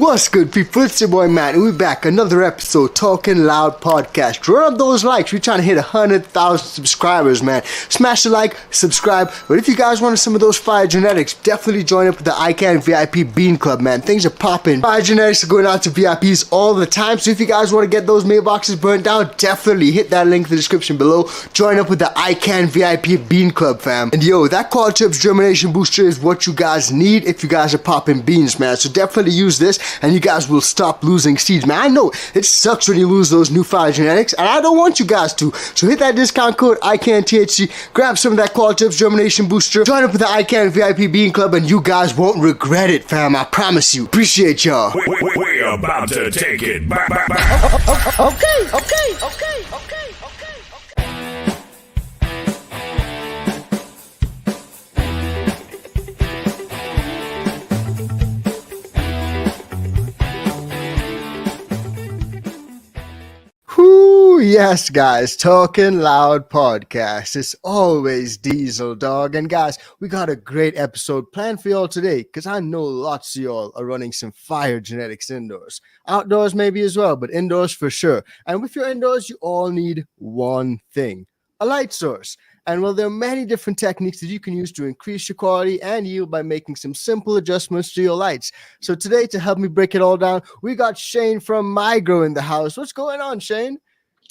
What's good, people? It's your boy Matt, and we're back. Another episode, Talking Loud Podcast. Run up those likes. We're trying to hit 100,000 subscribers, man. Smash the like, subscribe. But if you guys wanted some of those fire genetics, definitely join up with the ICANN VIP Bean Club, man. Things are popping. Fire genetics are going out to VIPs all the time. So if you guys want to get those mailboxes burnt down, definitely hit that link in the description below. Join up with the ICANN VIP Bean Club, fam. And yo, that quad Terps germination booster is what you guys need if you guys are popping beans, man. So definitely use this, and you guys will stop losing seeds, man. I know it sucks when you lose those new fire genetics, and I don't want you guys to. So hit that discount code ICANN-THC, grab some of that quad Terps germination booster, join up with the ICANN VIP Bean Club, and you guys won't regret it, fam. I promise you. Appreciate y'all. We're about to take it back. Okay. Yes, guys, Talking Loud Podcast. It's always Diesel Dog. And guys, we got a great episode planned for y'all today, because I know lots of y'all are running some fire genetics indoors. Outdoors maybe as well, but indoors for sure. And with your indoors, you all need one thing: a light source. And well, there are many different techniques that you can use to increase your quality and yield by making some simple adjustments to your lights. So today, to help me break it all down, we got Shane from Migro in the house. What's going on, Shane?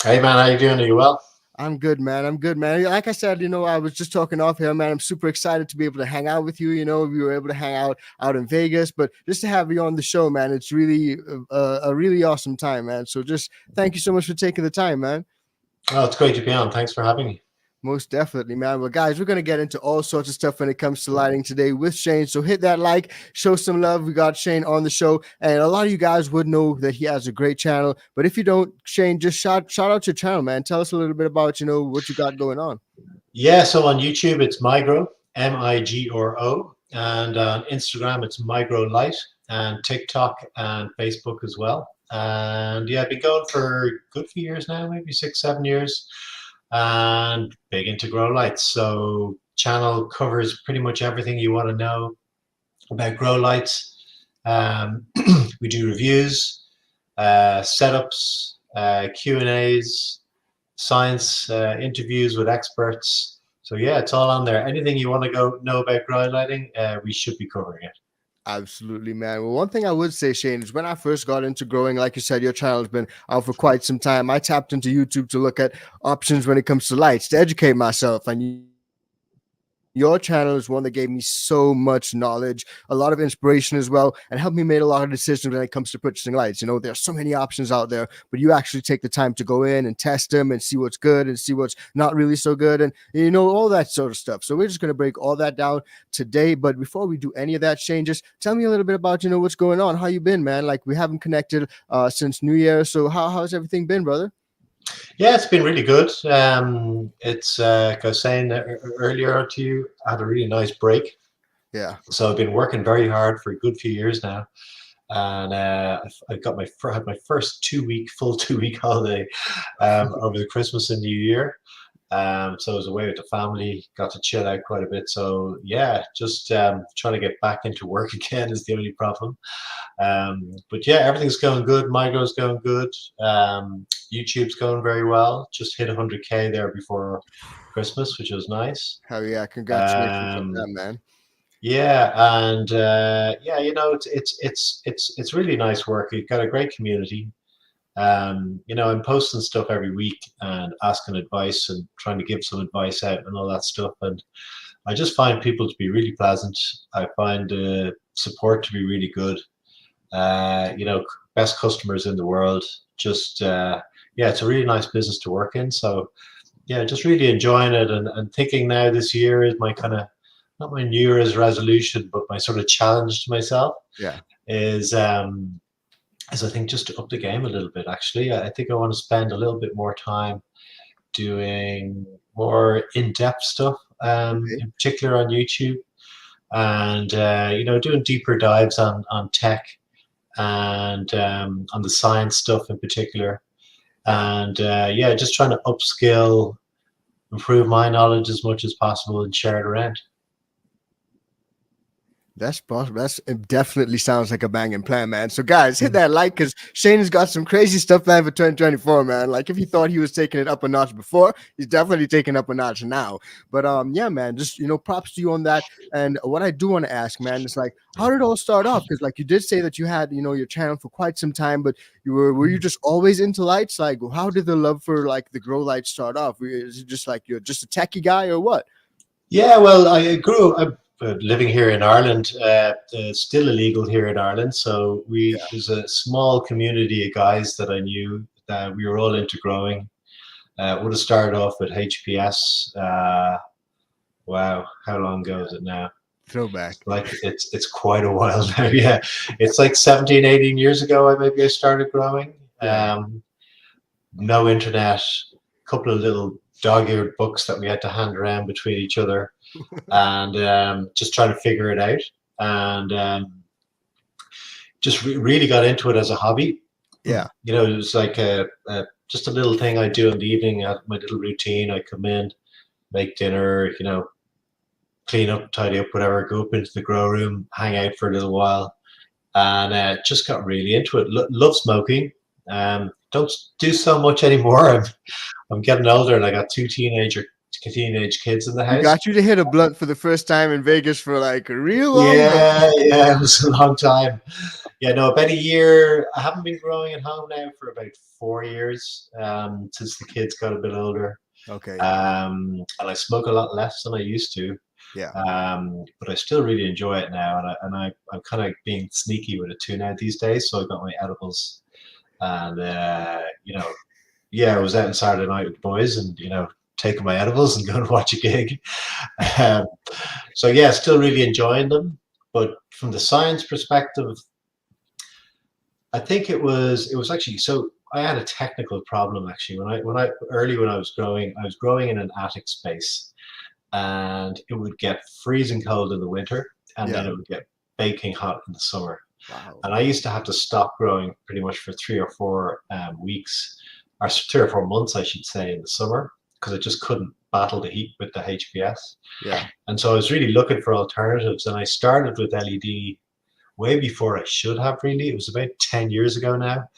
Hey man, how you doing? Are you well? I'm good, man. Like I said, I was just talking off here, man. I'm super excited to be able to hang out with you. We were able to hang out in Vegas, but just to have you on the show, man, it's really a really awesome time, man. So just thank you so much for taking the time, man. Oh, it's great to be on. Thanks for having me. Most definitely, man. Well, guys, we're going to get into all sorts of stuff when it comes to lighting today with Shane. So hit that like, show some love. We got Shane on the show, and a lot of you guys would know that he has a great channel. But if you don't, Shane, just shout out your channel, man. Tell us a little bit about, what you got going on. Yeah, so on YouTube, it's Migro, Migro, and on Instagram, it's Migro Light, and TikTok and Facebook as well. And yeah, I've been going for a good few years now, maybe 6-7 years. And big into grow lights, so channel covers pretty much everything you want to know about grow lights. We do reviews, setups, Q&As, science, interviews with experts. So yeah, it's all on there. Anything you want to know about grow lighting, we should be covering it. Absolutely, man. Well, one thing I would say, Shane, is when I first got into growing, like you said, your channel has been out for quite some time. I tapped into YouTube to look at options when it comes to lights, to educate myself. And your channel is one that gave me so much knowledge, a lot of inspiration as well, and helped me make a lot of decisions when it comes to purchasing lights. There's so many options out there, but you actually take the time to go in and test them and see what's good and see what's not really so good, and all that sort of stuff. So we're just going to break all that down today. But before we do any of that, Shane, just tell me a little bit about what's going on. How you been, man? Like, we haven't connected since New Year, so how's everything been, brother? Yeah, it's been really good. It's like I was saying earlier to you, I had a really nice break. Yeah. So I've been working very hard for a good few years now, and I got had my first full 2 week holiday over the Christmas and New Year. So I was away with the family, got to chill out quite a bit. So yeah, just trying to get back into work again is the only problem. But yeah, everything's going good. Migro's going good. YouTube's going very well. Just hit 100K there before Christmas, which was nice. Hell yeah! Congratulations on that, man. Yeah, and yeah, it's really nice work. You've got a great community. I'm posting stuff every week and asking advice and trying to give some advice out and all that stuff. And I just find people to be really pleasant. I find support to be really good. Best customers in the world. Just yeah, it's a really nice business to work in. So yeah, just really enjoying it, and thinking now this year is my kind of, not my New Year's resolution, but my sort of challenge to myself. Yeah, is I think just to up the game a little bit. Actually, I think I want to spend a little bit more time doing more in-depth stuff, in particular on YouTube, and doing deeper dives on tech and on the science stuff in particular, and yeah, just trying to upskill, improve my knowledge as much as possible, and share it around. That's possible. It definitely sounds like a banging plan, man. So, guys, hit that like because Shane has got some crazy stuff planned for 2024, man. Like, if he thought he was taking it up a notch before, he's definitely taking up a notch now. But yeah, man, just props to you on that. And what I do want to ask, man, is like, how did it all start off? Because, like, you did say that you had your channel for quite some time, but were you just always into lights? Like, how did the love for like the grow lights start off? Is it just like you're just a techie guy or what? Yeah, well, I grew up living here in Ireland. Still illegal here in Ireland. So there's a small community of guys that I knew that we were all into growing. Would have started off with HPS. Wow, how long ago is it now? Throwback. Like it's quite a while now. Yeah, it's like 17, 18 years ago. I started growing. Yeah. No internet. A couple of little dog-eared books that we had to hand around between each other, and just trying to figure it out. And just really got into it as a hobby. Yeah. It was like just a little thing I do in the evening. I had my little routine. I come in, make dinner, clean up, tidy up, whatever, go up into the grow room, hang out for a little while, and just got really into it. Love smoking. Don't do so much anymore. I'm getting older, and I got two teenage kids in the house. We got you to hit a blunt for the first time in Vegas for like a real long time. Yeah, it was a long time. Yeah, no, about a year. I haven't been growing at home now for about 4 years, since the kids got a bit older. Okay. And I smoke a lot less than I used to. Yeah. But I still really enjoy it now, and I'm kind of being sneaky with it too now these days. So I got my edibles, and I was out on Saturday night with the boys, and taking my edibles and going to watch a gig. So yeah, still really enjoying them. But from the science perspective, I think it was actually so. I had a technical problem actually when I was growing in an attic space, and it would get freezing cold in the winter, and then it would get baking hot in the summer. Wow. And I used to have to stop growing pretty much for 3 or 4 weeks, or 3 or 4 months, I should say, in the summer, because I just couldn't battle the heat with the HPS. Yeah. And so I was really looking for alternatives, and I started with LED way before I should have, really. It was about 10 years ago now.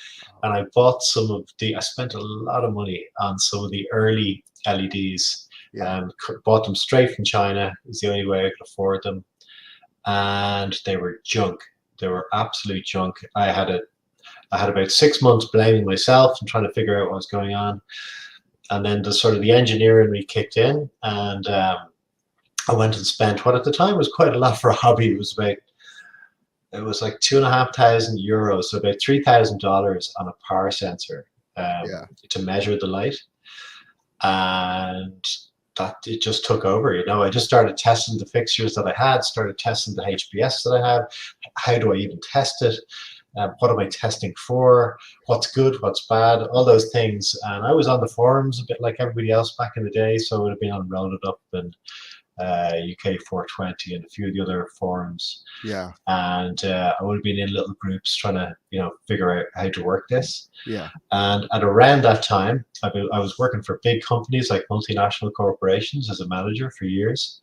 And I bought I spent a lot of money on some of the early LEDs. Bought them straight from China. Is the only way I could afford them. And they were junk. They were absolute junk. I had about 6 months blaming myself and trying to figure out what was going on. And then the engineer in me kicked in, and I went and spent what at the time was quite a lot for a hobby. It was like €2,500, so about $3,000 on a power sensor to measure the light. And that it just took over. I just started testing the fixtures that I had, started testing the HPS that I have. How do I even test it? What am I testing for? What's good? What's bad? All those things. And I was on the forums a bit like everybody else back in the day. So I would have been on Rounded Up and UK 420 and a few of the other forums. Yeah. And I would have been in little groups trying to, figure out how to work this. Yeah. And at around that time, I was working for big companies like multinational corporations as a manager for years,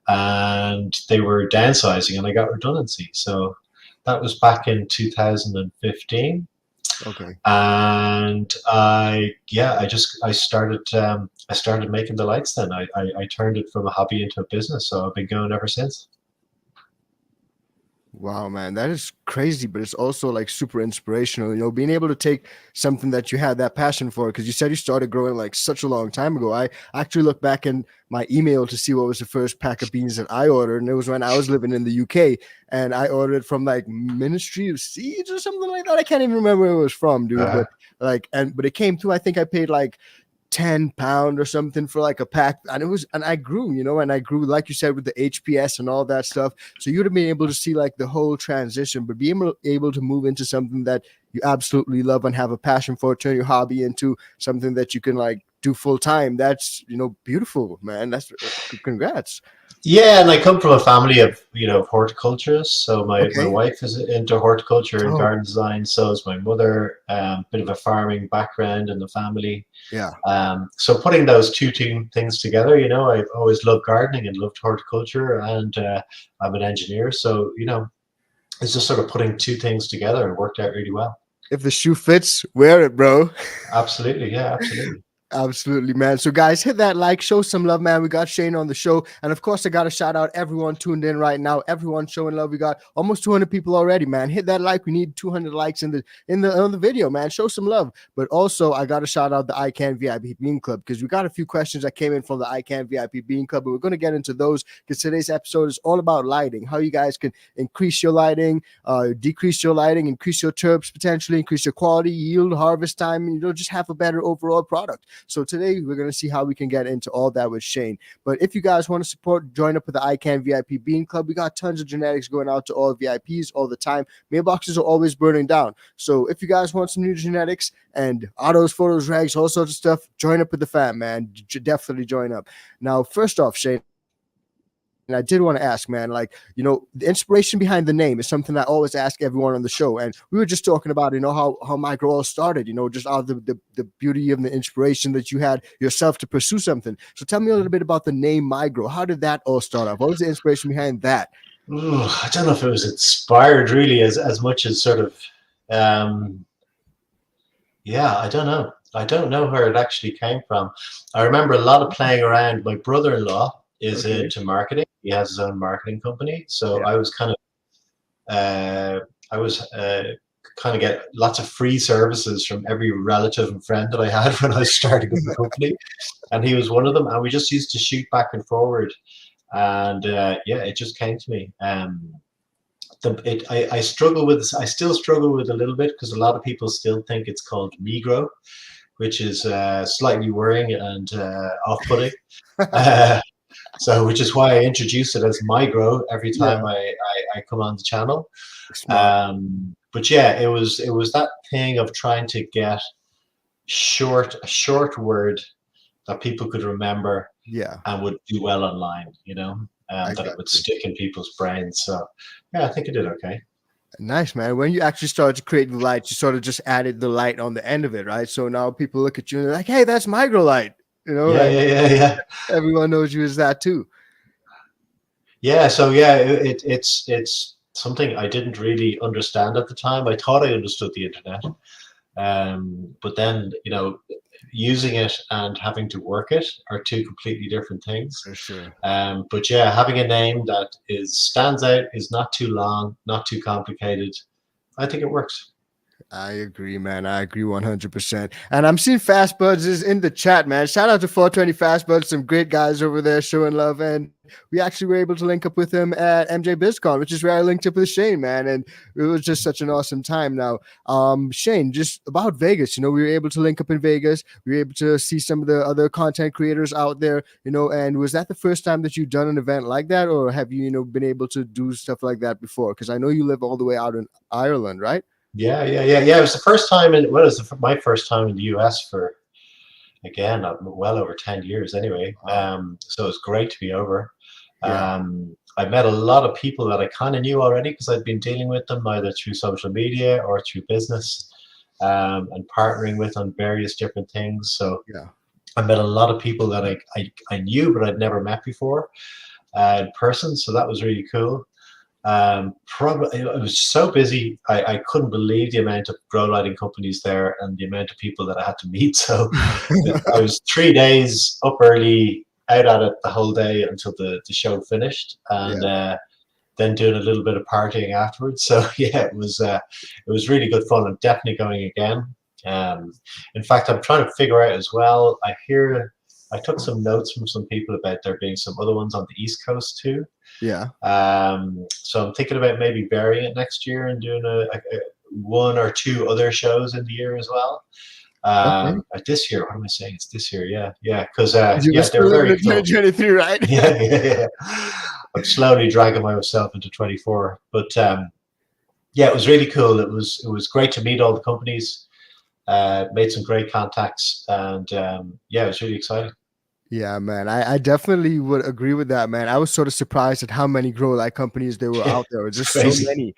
and they were downsizing, and I got redundancy. So that was back in 2015. Okay. And I started making the lights then. I turned it from a hobby into a business, so I've been going ever since. Wow, man, that is crazy, but it's also like super inspirational, being able to take something that you had that passion for, because you said you started growing like such a long time ago. I actually looked back in my email to see what was the first pack of beans that I ordered, and it was when I was living in the UK, and I ordered it from like Ministry of Seeds or something like that. I can't even remember where it was from, dude. But it came through. I think I paid like £10 or something for like a pack, and I grew, and I grew, like you said, with the HPS and all that stuff. So you'd have been able to see like the whole transition, but being able to move into something that you absolutely love and have a passion for, turn your hobby into something that you can like do full time. That's, beautiful, man. That's congrats. Yeah, and I come from a family of horticulturists. So my Okay. wife is into horticulture and Oh, garden design. So is my mother. Bit of a farming background in the family. yeah. So putting those things together, I've always loved gardening and loved horticulture, and I'm an engineer. So it's just sort of putting two things together and worked out really well. If the shoe fits, wear it, bro. Absolutely, yeah, absolutely. Absolutely, man. So, guys, hit that like, show some love, man. We got Shane on the show, and of course, I got to shout out everyone tuned in right now. Everyone showing love. We got almost 200 people already, man. Hit that like. We need 200 likes on the video, man. Show some love. But also, I got to shout out the ICANN VIP Bean Club, because we got a few questions that came in from the ICANN VIP Bean Club, and we're going to get into those, because today's episode is all about lighting. How you guys can increase your lighting, decrease your lighting, increase your terps potentially, increase your quality, yield, harvest time, just have a better overall product. So today we're going to see how we can get into all that with Shane. But if you guys want to support, join up with the ICANN VIP Bean Club. We got tons of genetics going out to all VIPs all the time. Mailboxes are always burning down. So if you guys want some new genetics and autos, photos, rags, all sorts of stuff, join up with the fam, man. Definitely join up. Now, first off, Shane, and I did want to ask, man, the inspiration behind the name is something I always ask everyone on the show. And we were just talking about, how Migro all started, just out of the beauty of the inspiration that you had yourself to pursue something. So tell me a little bit about the name Migro. How did that all start off? What was the inspiration behind that? Ooh, I don't know if it was inspired really as much as sort of, yeah, I don't know. I don't know where it actually came from. I remember a lot of playing around. My brother-in-law is into marketing. He has his own marketing company. So Yeah. I was kind of get lots of free services from every relative and friend that I had when I was starting up the company. And he was one of them. And we just used to shoot back and forward. And it just came to me. I struggle with this. I still struggle with a little bit, because a lot of people still think it's called Migro, which is slightly worrying and off-putting. So, which is why I introduce it as Migro every time I come on the channel. But yeah, it was that thing of trying to get a short word that people could remember, and would do well online, that it would stick in people's brains. So yeah, I think it did okay. Nice, man. When you actually started to create the lights, you sort of just added the light on the end of it, right? So now people look at you and they're like, hey, that's Migro light. Yeah. Everyone knows you as that too. Yeah, so yeah, it's something I didn't really understand at the time. I thought I understood the internet, but then using it and having to work it are two completely different things. For sure. But yeah, having a name that stands out, is not too long, not too complicated, I think it works. I agree, man. I agree 100%. And I'm seeing Fast Buds is in the chat, man. Shout out to 420 Fast Buds, some great guys over there showing love. And we actually were able to link up with him at MJ BizCon, which is where I linked up with Shane, man. And it was just such an awesome time. Now, Shane, just about Vegas, we were able to link up in Vegas. We were able to see some of the other content creators out there, and was that the first time that you've done an event like that? Or have you, been able to do stuff like that before? Because I know you live all the way out in Ireland, right? Yeah. It was the first time my first time in the US for, again, well over 10 years anyway. So it's great to be over. I met a lot of people that I kind of knew already, because I'd been dealing with them either through social media or through business, and partnering with on various different things. So I met a lot of people that I knew, but I'd never met before in person. So that was really cool. Probably it was so busy. I couldn't believe the amount of grow lighting companies there and the amount of people that I had to meet. So I was 3 days up early, out at it the whole day until the show finished, and then doing a little bit of partying afterwards. So yeah, it was really good fun. I'm definitely going again. In fact, I'm trying to figure out as well. I took some notes from some people about there being some other ones on the East Coast too. Yeah. So I'm thinking about maybe varying it next year and doing a 1 or 2 other shows in the year as well. This year, what am I saying? It's this year, yeah. Because they're very cool. 2023, right? Yeah. I'm slowly dragging myself into 24, but yeah, it was really cool. It was great to meet all the companies. Made some great contacts, and yeah, it was really exciting. Yeah, man. I definitely would agree with that, man. I was sort of surprised at how many grow light companies there were out there. It's Just so crazy. many.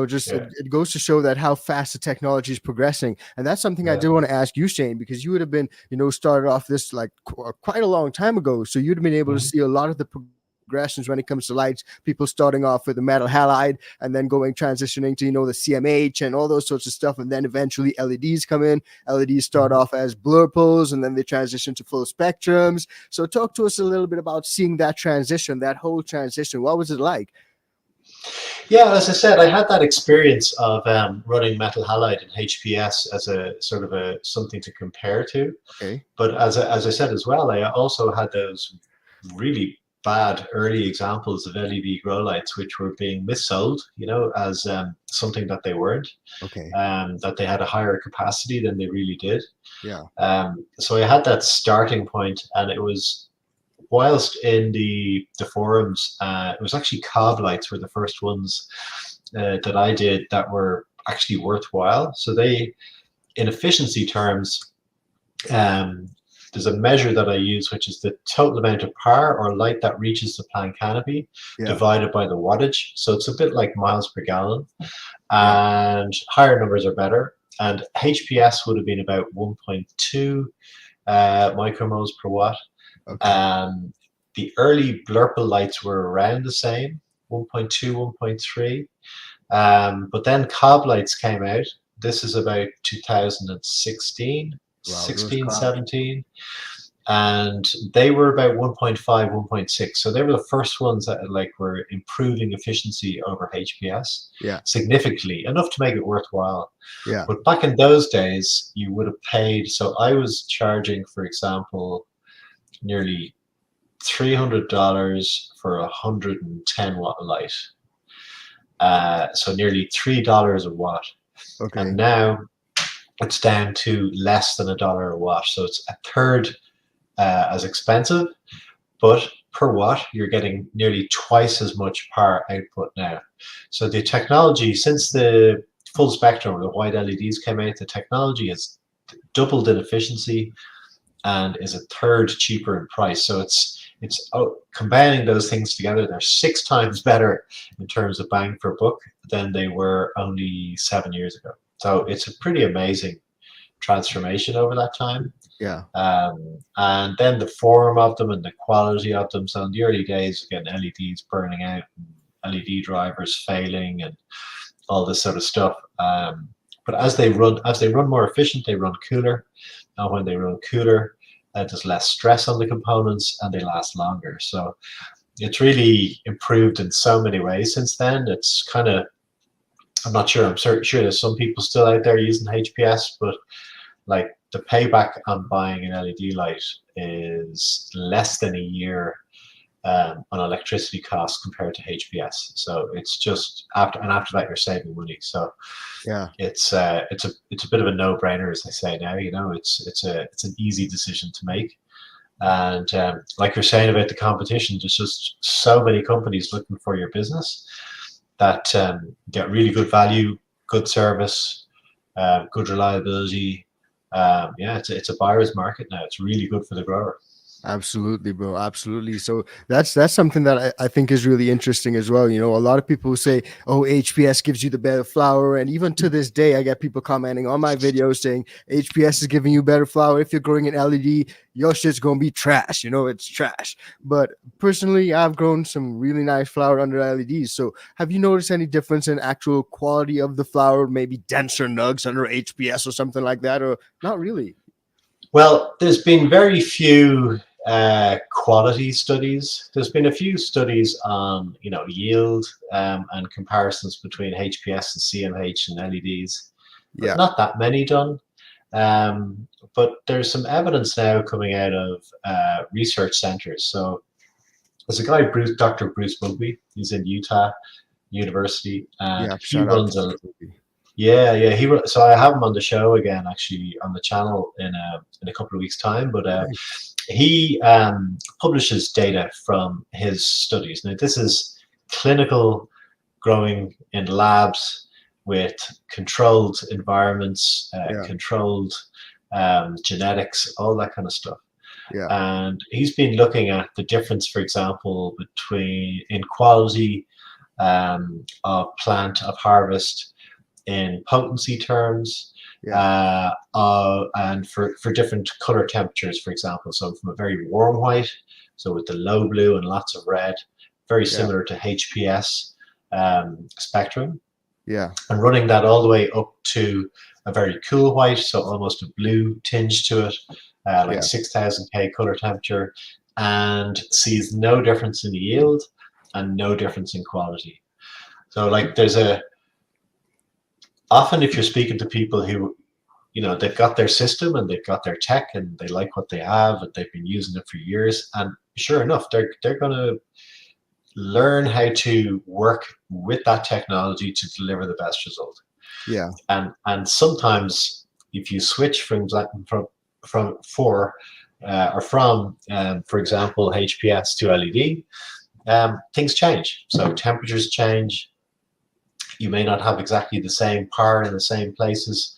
Just Yeah, it goes to show that how fast the technology is progressing. And that's something I yeah. did want to ask you, Shane, because you would have been, started off this like quite a long time ago. So you'd have been able to Mhm. see a lot of the progressions when it comes to lights, people starting off with the metal halide and then transitioning to, the CMH and all those sorts of stuff. And then eventually LEDs come in. LEDs start Mhm. off as blur pulls and then they transition to full spectrums. So talk to us a little bit about seeing that transition, that whole transition. What was it like? Yeah, as I said, I had that experience of running metal halide and HPS as a sort of a something to compare to. Okay. But as I said as well, I also had those really bad early examples of LED grow lights, which were being missold, as something that they weren't, Okay. that they had a higher capacity than they really did. Yeah. So I had that starting point, and it was whilst in the forums, it was actually cob lights were the first ones that I did that were actually worthwhile. So they, in efficiency terms, um, there's a measure that I use, which is the total amount of power or light that reaches the plant canopy Yeah. divided by the wattage. So it's a bit like miles per gallon, Yeah. and higher numbers are better. And HPS would have been about 1.2 micromoles per watt. Okay. Um, the early blurple lights were around the same, 1.2, 1.3. But then cob lights came out. This is about 2016, Wow. Those 16, clouds. 17. And they were about 1.5, 1.6. So they were the first ones that were improving efficiency over HPS Yeah. significantly, enough to make it worthwhile. Yeah. But back in those days, you would have paid. So I was charging, for example, nearly $300 for 110-watt light. So nearly $3 a watt. And Okay. now it's down to less than $1 a watt. So it's a third as expensive, but per watt, you're getting nearly twice as much power output now. So the technology, since the full spectrum, the white LEDs came out, the technology has doubled in efficiency and is a third cheaper in price. So it's combining those things together, they're 6 times better in terms of bang for buck than they were only 7 years ago. So it's a pretty amazing transformation over that time. Yeah. And then the form of them and the quality of them. So in the early days, again, LEDs burning out, LED drivers failing, and all this sort of stuff. But as they run more efficient, they run cooler. And when they run cooler, there's less stress on the components and they last longer. So it's really improved in so many ways since then. It's kind of, I'm not sure, sure there's some people still out there using HPS, but like the payback on buying an LED light is less than a year on electricity costs compared to HPS. So it's just after that you're saving money. So Yeah. it's a bit of a no-brainer, as they say now. It's an easy decision to make. And like you're saying about the competition, there's just so many companies looking for your business that get really good value, good service, good reliability. Yeah, it's a buyer's market now. It's really good for the grower. Absolutely, bro. Absolutely. So that's something that I think is really interesting as well. A lot of people say, "Oh, HPS gives you the better flower," and even to this day, I get people commenting on my videos saying HPS is giving you better flower. If you're growing an LED, your shit's gonna be trash. It's trash. But personally, I've grown some really nice flower under LEDs. So have you noticed any difference in actual quality of the flower? Maybe denser nugs under HPS or something like that, or not really? Well, there's been very few quality studies. There's been a few studies on, yield and comparisons between HPS and CMH and LEDs, but Yeah. not that many done. But there's some evidence now coming out of research centers. So there's a guy, Dr. Bruce Mugby. He's in Utah University, and Yeah. he Shout out to runs Dr. a Ruby. yeah, yeah. So I have him on the show again, actually, on the channel in a couple of weeks' time. But he publishes data from his studies. Now, this is clinical growing in labs with controlled environments, Yeah. controlled genetics, all that kind of stuff. Yeah. And he's been looking at the difference, for example, between in quality of plant of harvest, in potency terms, Yeah. and for different color temperatures, for example. So from a very warm white, so with the low blue and lots of red, very Yeah. similar to HPS spectrum, Yeah. and running that all the way up to a very cool white, so almost a blue tinge to it, like Yeah. 6000 K color temperature, and sees no difference in yield and no difference in quality. So like often if you're speaking to people who, they've got their system and they've got their tech and they like what they have and they've been using it for years, and sure enough, they're going to learn how to work with that technology to deliver the best result. Yeah. And sometimes if you switch from for example, HPS to LED, things change. So temperatures change. You may not have exactly the same power in the same places.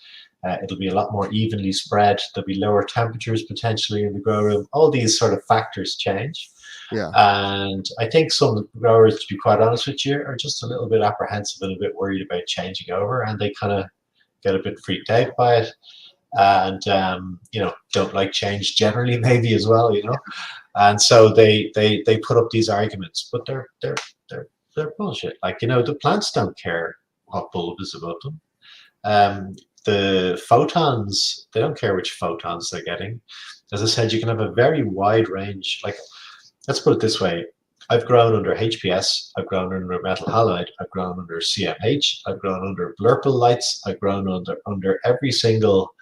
It'll be a lot more evenly spread. There'll be lower temperatures potentially in the grow room. All these sort of factors change. Yeah. And I think some growers, to be quite honest with you, are just a little bit apprehensive and a bit worried about changing over, and they kind of get a bit freaked out by it, and don't like change generally, maybe as well, and so they put up these arguments, but they're bullshit. Like, the plants don't care what bulb is above them. The photons, they don't care which photons they're getting. As I said, you can have a very wide range. Like, let's put it this way. I've grown under HPS, I've grown under metal halide, I've grown under CMH, I've grown under blurple lights, I've grown under every single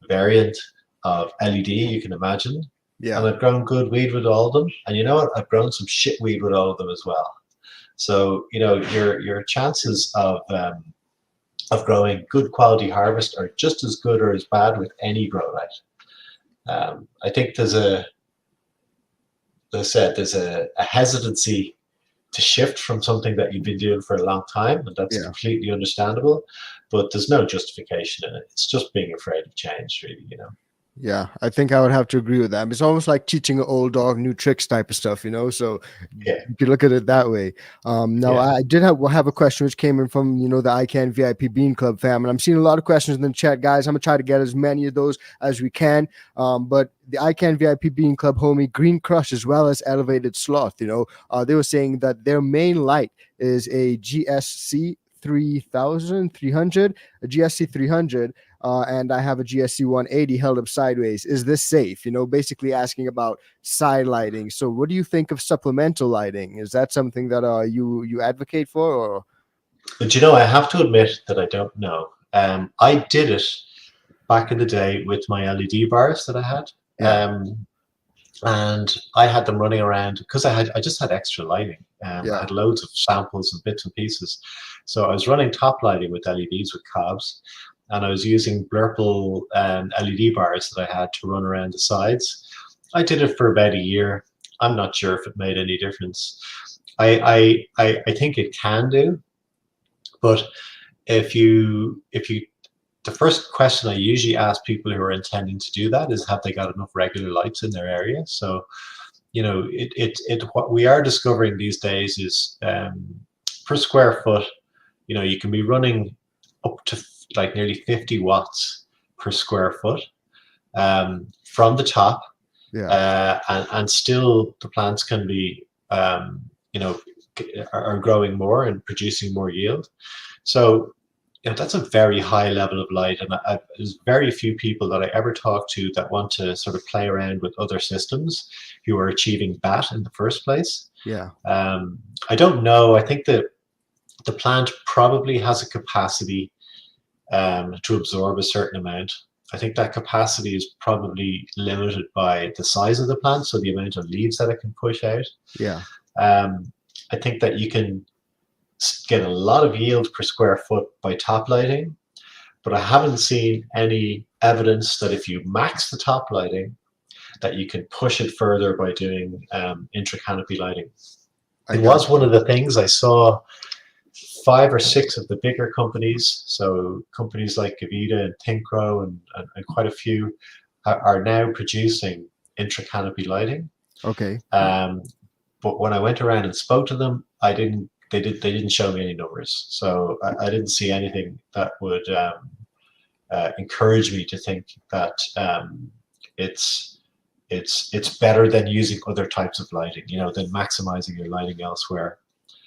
variant of LED you can imagine. Yeah. And I've grown good weed with all of them. And you know what? I've grown some shit weed with all of them as well. So, your chances of growing good quality harvest are just as good or as bad with any grow light. I think there's a hesitancy to shift from something that you've been doing for a long time, and that's completely understandable, but there's no justification in it. It's just being afraid of change, really, Yeah, I think I would have to agree with that. It's almost like teaching an old dog new tricks type of stuff, so Yeah. you could look at it that way. Now, I did have a question which came in from, the ICANN VIP Bean Club fam, and I'm seeing a lot of questions in the chat, guys. I'm going to try to get as many of those as we can. But the ICANN VIP Bean Club homie, Green Crush, as well as Elevated Sloth, they were saying that their main light is a GSC 300, a GSC 300, and I have a GSC 180 held up sideways. Is this safe? Basically asking about side lighting. So what do you think of supplemental lighting? Is that something that you advocate for? Or? But I have to admit that I don't know. I did it back in the day with my LED bars that I had. Yeah. And I had them running around because I just had extra lighting. I had loads of samples and bits and pieces. So I was running top lighting with LEDs with cobs, and I was using blurple LED bars that I had to run around the sides. I did it for about a year. I'm not sure if it made any difference. I think it can do, but if you the first question I usually ask people who are intending to do that is, have they got enough regular lights in their area? So, what we are discovering these days is per square foot, you can be running up to like nearly 50 watts per square foot from the top, and still the plants can be, are growing more and producing more yield. So, that's a very high level of light, and there's very few people that I ever talk to that want to sort of play around with other systems who are achieving that in the first place. Yeah. I don't know. I think that the plant probably has a capacity to absorb a certain amount. I think that capacity is probably limited by the size of the plant, so the amount of leaves that it can push out. Yeah. I think that you can get a lot of yield per square foot by top lighting, but I haven't seen any evidence that if you max the top lighting, that you can push it further by doing intra-canopy lighting. It was one of the things I saw 5 or 6 of the bigger companies, so companies like Gavita and Thinkro and quite a few are now producing intra-canopy lighting. Okay. But when I went around and spoke to them, they didn't show me any numbers, so I didn't see anything that would encourage me to think that it's better than using other types of lighting, than maximizing your lighting elsewhere.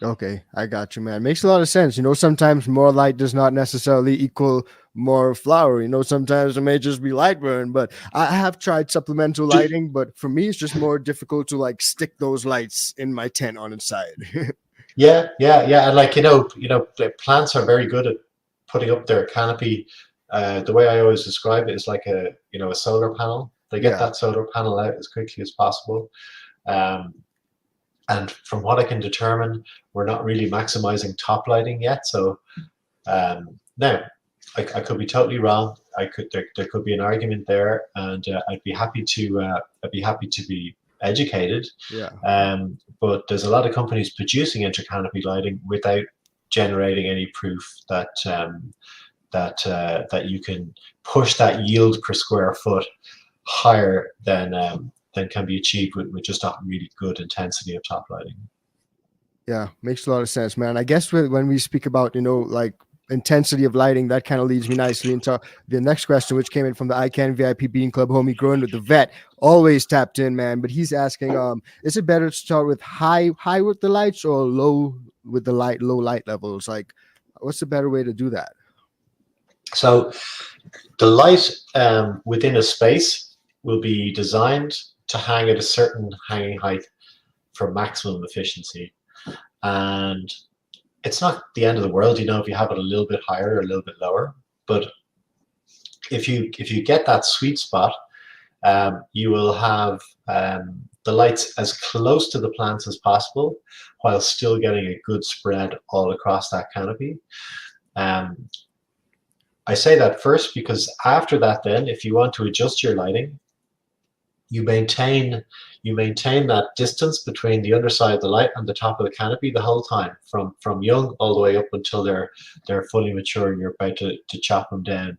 Okay, I got you, man. Makes a lot of sense. Sometimes more light does not necessarily equal more flower. Sometimes it may just be light burn, but I have tried supplemental lighting, but for me, it's just more difficult to like stick those lights in my tent on its side. Yeah. And the plants are very good at putting up their canopy. The way I always describe it is like a solar panel. They get that solar panel out as quickly as possible. And from what I can determine, we're not really maximizing top lighting yet. So now I could be totally wrong. There could be an argument there, and I'd be happy to be educated. Yeah. But there's a lot of companies producing inter-canopy lighting without generating any proof that you can push that yield per square foot higher than can be achieved with just a really good intensity of top lighting. Yeah, makes a lot of sense, man. I guess when we speak about, like intensity of lighting, that kind of leads me nicely into the next question, which came in from the ICANN VIP Bean Club homie growing with the vet, always tapped in, man. But he's asking, is it better to start with high with the lights or low with the low light levels? Like, what's the better way to do that? So the light within a space will be designed to hang at a certain hanging height for maximum efficiency. And it's not the end of the world, if you have it a little bit higher or a little bit lower. But if you get that sweet spot, you will have the lights as close to the plants as possible while still getting a good spread all across that canopy. I say that first because after that, then, if you want to adjust your lighting, you maintain that distance between the underside of the light and the top of the canopy the whole time, from young all the way up until they're fully mature and you're about to chop them down.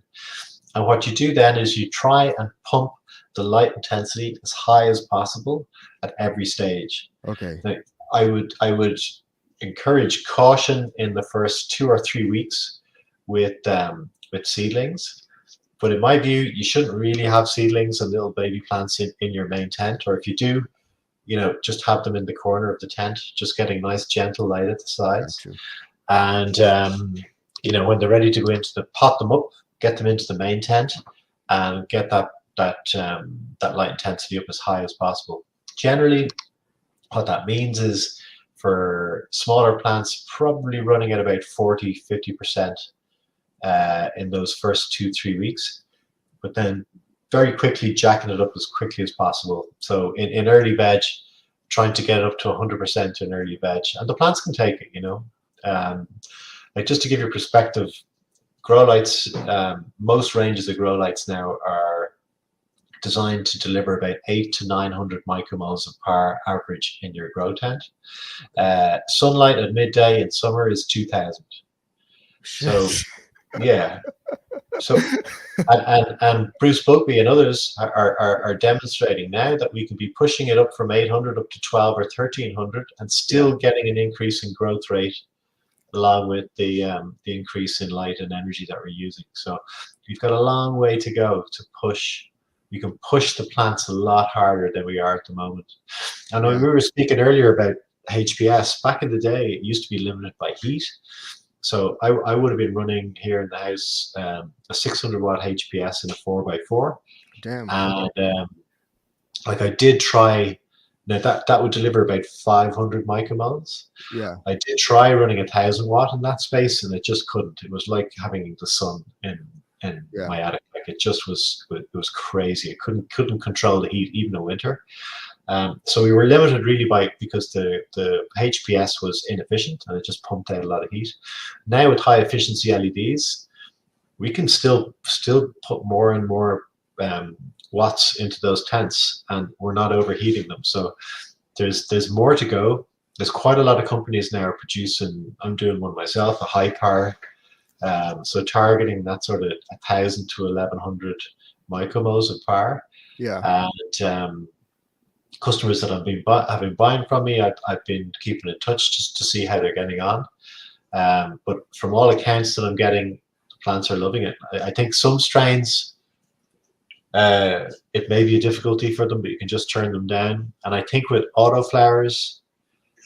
And what you do then is you try and pump the light intensity as high as possible at every stage. Okay. Now, I would encourage caution in the first 2 or 3 weeks with seedlings. But in my view, you shouldn't really have seedlings and little baby plants in your main tent. Or if you do, just have them in the corner of the tent, just getting nice gentle light at the sides. And, when they're ready to go pot them up, get them into the main tent and get that light intensity up as high as possible. Generally, what that means is for smaller plants, probably running at about 40-50%. In those first 2-3 weeks, but then very quickly jacking it up as quickly as possible. So in early veg, trying to get it up to 100% in early veg, and the plants can take it. Like, just to give you perspective, grow lights, most ranges of grow lights now are designed to deliver about 800 to 900 micromoles of power average in your grow tent. Sunlight at midday in summer is 2000. So yeah. So, and Bruce Bugby and others are demonstrating now that we can be pushing it up from 800 up to 12 or 1300 and still getting an increase in growth rate along with the increase in light and energy that we're using. So we've got a long way to go to push. We can push the plants a lot harder than we are at the moment. And when we were speaking earlier about HPS, back in the day, it used to be limited by heat. So I would have been running here in the house a 600 watt HPS in a 4x4. Damn. And I did try. Now that would deliver about 500 micromoles. Yeah. I did try running 1,000 watt in that space, and it just couldn't. It was like having the sun in my attic. Like, it was crazy. I couldn't control the heat even in winter. So we were limited really because the HPS was inefficient and it just pumped out a lot of heat. Now with high efficiency LEDs, we can still put more and more watts into those tents, and we're not overheating them. So there's more to go. there's quite a lot of companies now producing. I'm doing one myself, a high power. So targeting that sort of 1,000 to 1,100 micromoles of power. Yeah. And customers that have been buying from me, I've been keeping in touch just to see how they're getting on. But from all accounts that I'm getting, the plants are loving it. I think some strains, it may be a difficulty for them, but you can just turn them down. And I think with autoflowers,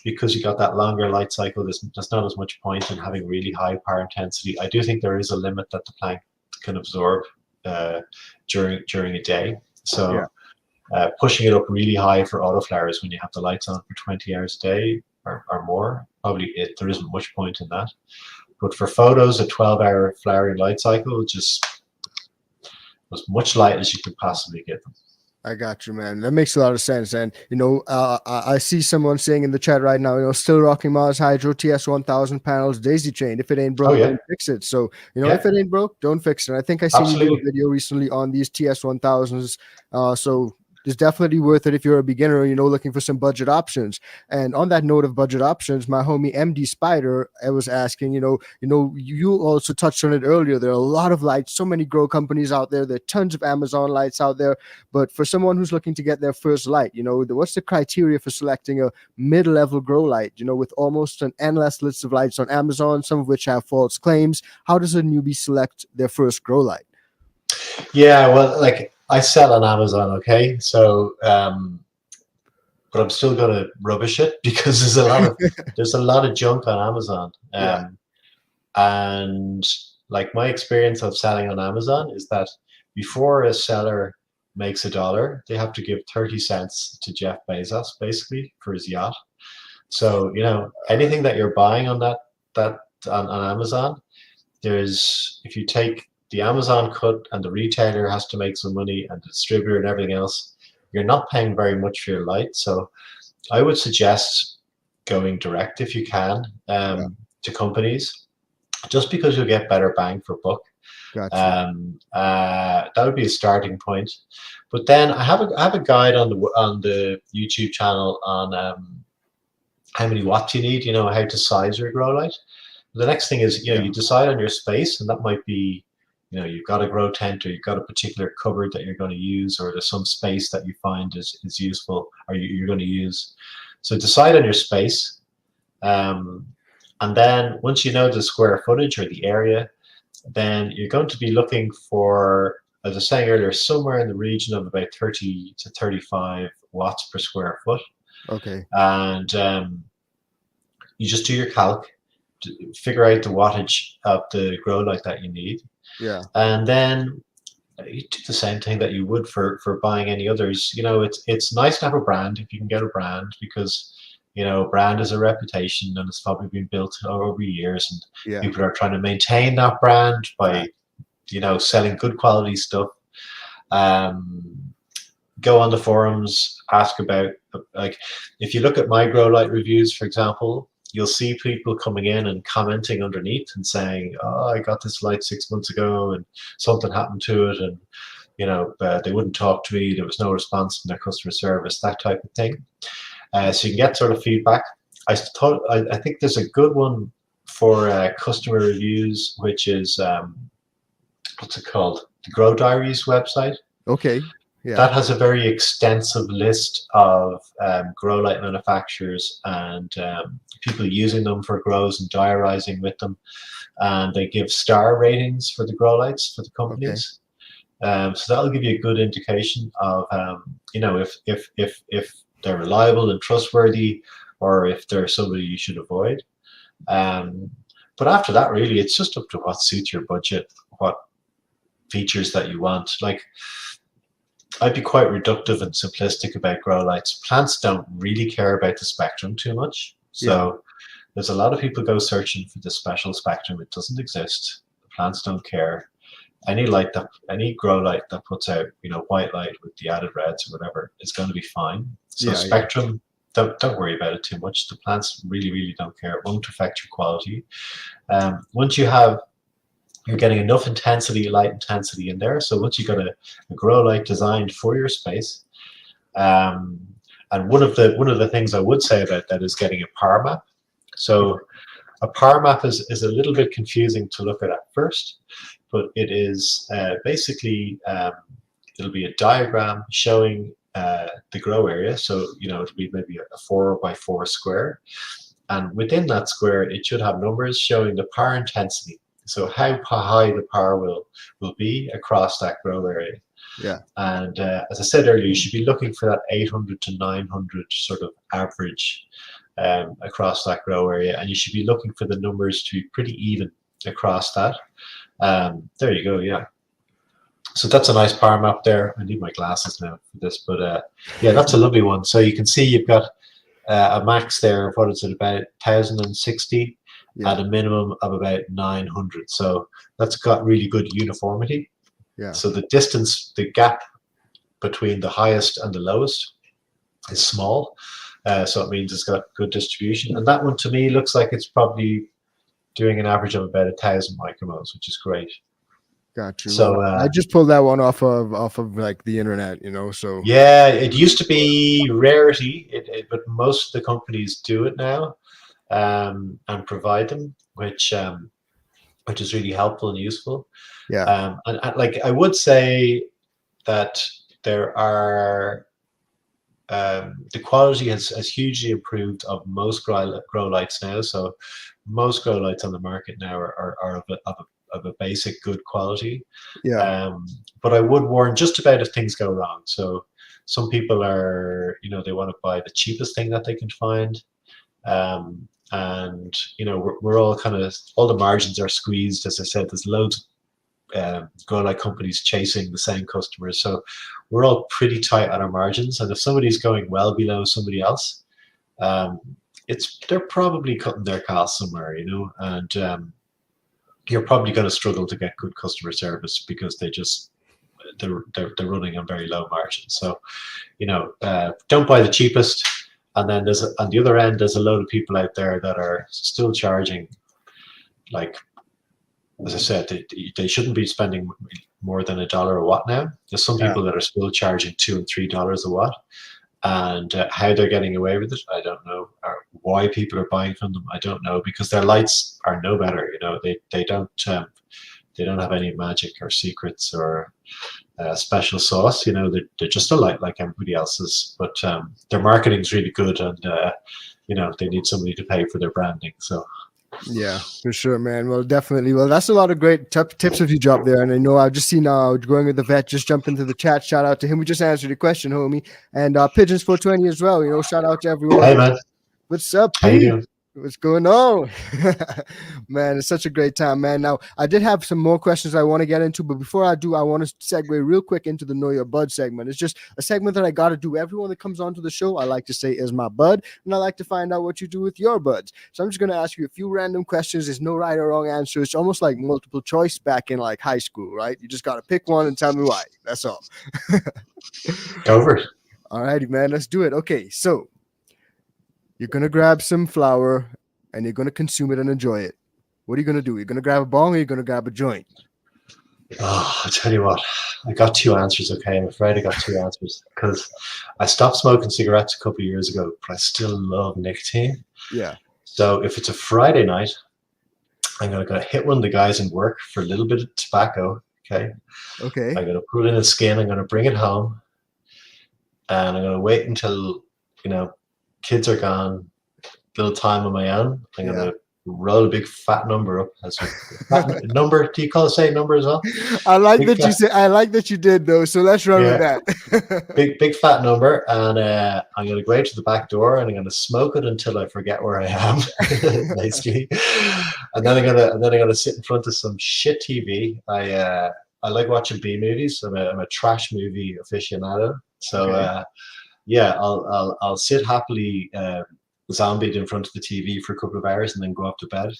because you got that longer light cycle, there's not as much point in having really high power intensity. I do think there is a limit that the plant can absorb during a day. So pushing it up really high for autoflowers when you have the lights on for 20 hours a day or more, probably there isn't much point in that. But for photos, a 12-hour flowering light cycle, just as much light as you could possibly give them. I got you, man. That makes a lot of sense. And, I see someone saying in the chat right now, still rocking Mars Hydro TS1000 panels, daisy chain. If it ain't broke, don't fix it. So, if it ain't broke, don't fix it. I think I seen you do a video recently on these TS1000s. So it's definitely worth it if you're a beginner, looking for some budget options. And on that note of budget options, my homie MD Spider, I was asking, you also touched on it earlier. There are a lot of lights, so many grow companies out there. There are tons of Amazon lights out there. But for someone who's looking to get their first light, what's the criteria for selecting a mid-level grow light, with almost an endless list of lights on Amazon, some of which have false claims? How does a newbie select their first grow light? Yeah, well, I sell on Amazon, okay? So, but I'm still going to rubbish it because there's a lot of junk on Amazon. And my experience of selling on Amazon is that before a seller makes $1, they have to give 30 cents to Jeff Bezos, basically, for his yacht. So, anything that you're buying on on Amazon, if you take the Amazon cut and the retailer has to make some money and the distributor and everything else, you're not paying very much for your light. So I would suggest going direct if you can to companies, just because you'll get better bang for buck. Gotcha. That would be a starting point. But then I have a guide on the YouTube channel on how many watts you need, how to size your grow light. The next thing is, you decide on your space, and that might be, you've got a grow tent or you've got a particular cupboard that you're going to use, or there's some space that you find is useful or you're going to use. So decide on your space. And then once you know the square footage or the area, then you're going to be looking for, as I was saying earlier, somewhere in the region of about 30 to 35 watts per square foot. Okay. And you just do your calc to figure out the wattage of the grow light that you need. Yeah. And then you do the same thing that you would for buying any others. It's nice to have a brand if you can get a brand, because brand is a reputation and it's probably been built over years, and people are trying to maintain that brand by selling good quality stuff. Go on the forums, ask about, if you look at my grow light reviews, for example, you'll see people coming in and commenting underneath and saying, "Oh, I got this light 6 months ago and something happened to it, and they wouldn't talk to me. There was no response from their customer service," that type of thing. So you can get sort of feedback. I think there's a good one for customer reviews, which is what's it called? The Grow Diaries website. Okay. Yeah. That has a very extensive list of grow light manufacturers and people using them for grows and diarizing with them, and they give star ratings for the grow lights for the companies. Okay. So that'll give you a good indication of if they're reliable and trustworthy, or if they're somebody you should avoid. But after that, really, it's just up to what suits your budget, what features that you want. I'd be quite reductive and simplistic about grow lights. Plants don't really care about the spectrum too much. So there's a lot of people go searching for the special spectrum. It doesn't exist. The plants don't care. Any grow light that puts out, white light with the added reds or whatever is going to be fine. So spectrum, don't worry about it too much. The plants really, really don't care. It won't affect your quality. Once you're getting enough light intensity in there. So once you've got a grow light designed for your space, And one of the things I would say about that is getting a power map. So a power map is a little bit confusing to look at first, but it is basically it'll be a diagram showing the grow area. So it'll be maybe a 4x4 square, and within that square it should have numbers showing the power intensity. So how high the power will be across that grow area. Yeah. And as I said earlier, you should be looking for that 800 to 900 sort of average across that grow area, and you should be looking for the numbers to be pretty even across that. There you go. Yeah. So that's a nice power map there. I need my glasses now for this, but yeah, that's a lovely one. So you can see you've got a max there of what is it, about 1060 at a minimum of about 900. So that's got really good uniformity. Yeah. So the distance, the gap between the highest and the lowest is small. So it means it's got good distribution. And that one to me looks like it's probably doing an average of about 1,000 micromoles, which is great. Got you. So I just pulled that one off of like the internet, so. Yeah, it used to be rarity, but most of the companies do it now and provide them, which is really helpful and useful. Yeah. And like I would say that there are the quality has hugely improved of most grow lights now. So most grow lights on the market now are of a basic good quality. Yeah. But I would warn just about if things go wrong. So some people are, they want to buy the cheapest thing that they can find. And we're all all the margins are squeezed. As I said, there's loads of grow light companies chasing the same customers. So we're all pretty tight on our margins. And if somebody's going well below somebody else, they're probably cutting their costs somewhere, and you're probably going to struggle to get good customer service because they're running on very low margins. So, don't buy the cheapest. And then on the other end, there's a load of people out there that are still charging, like, as I said, they shouldn't be spending more than $1 a watt now. There's some people that are still charging $2 and $3 a watt. And how they're getting away with it, I don't know. Or why people are buying from them, I don't know, because their lights are no better. They don't have any magic or secrets or special sauce. They're just a light like everybody else's. But their marketing is really good, and they need somebody to pay for their branding. So. Yeah, for sure, man. Well, definitely. Well, that's a lot of great tips if you drop there. And I know I've just seen Growing with the Vet just jump into the chat. Shout out to him. We just answered your question, homie. And Pigeons 420 as well. Shout out to everyone. Hey, man. What's up, How you Pete? doing? What's going on? Man, it's such a great time, man. Now, I did have some more questions I want to get into, but before I do, I want to segue real quick into the Know Your Bud segment. It's just a segment that I got to do. Everyone that comes onto the show, I like to say is my bud, and I like to find out what you do with your buds. So I'm just going to ask you a few random questions. There's no right or wrong answer. It's almost like multiple choice back in like high school, right? You just got to pick one and tell me why. That's all. Go for it. All righty, man. Let's do it. Okay, so you're going to grab some flour and you're going to consume it and enjoy it. What are you going to do? You're going to grab a bong or you're going to grab a joint? Oh, I'll tell you what. I got two answers, okay? I'm afraid I got two answers because I stopped smoking cigarettes a couple of years ago, but I still love nicotine. Yeah. So if it's a Friday night, I'm going to go hit one of the guys in work for a little bit of tobacco, okay? Okay. I'm going to put it in a skin. I'm going to bring it home. And I'm going to wait until, kids are gone, little time on my own. I'm going to roll a big fat number up. As a fat number. Do you say number as well? I like big that you said. I like that you did though. So let's run with that. big fat number, and I'm going to go out to the back door and I'm going to smoke it until I forget where I am, basically. And then I'm going to sit in front of some shit TV. I like watching B movies. I'm a trash movie aficionado. So I'll sit happily. Zombied in front of the TV for a couple of hours and then go up to bed.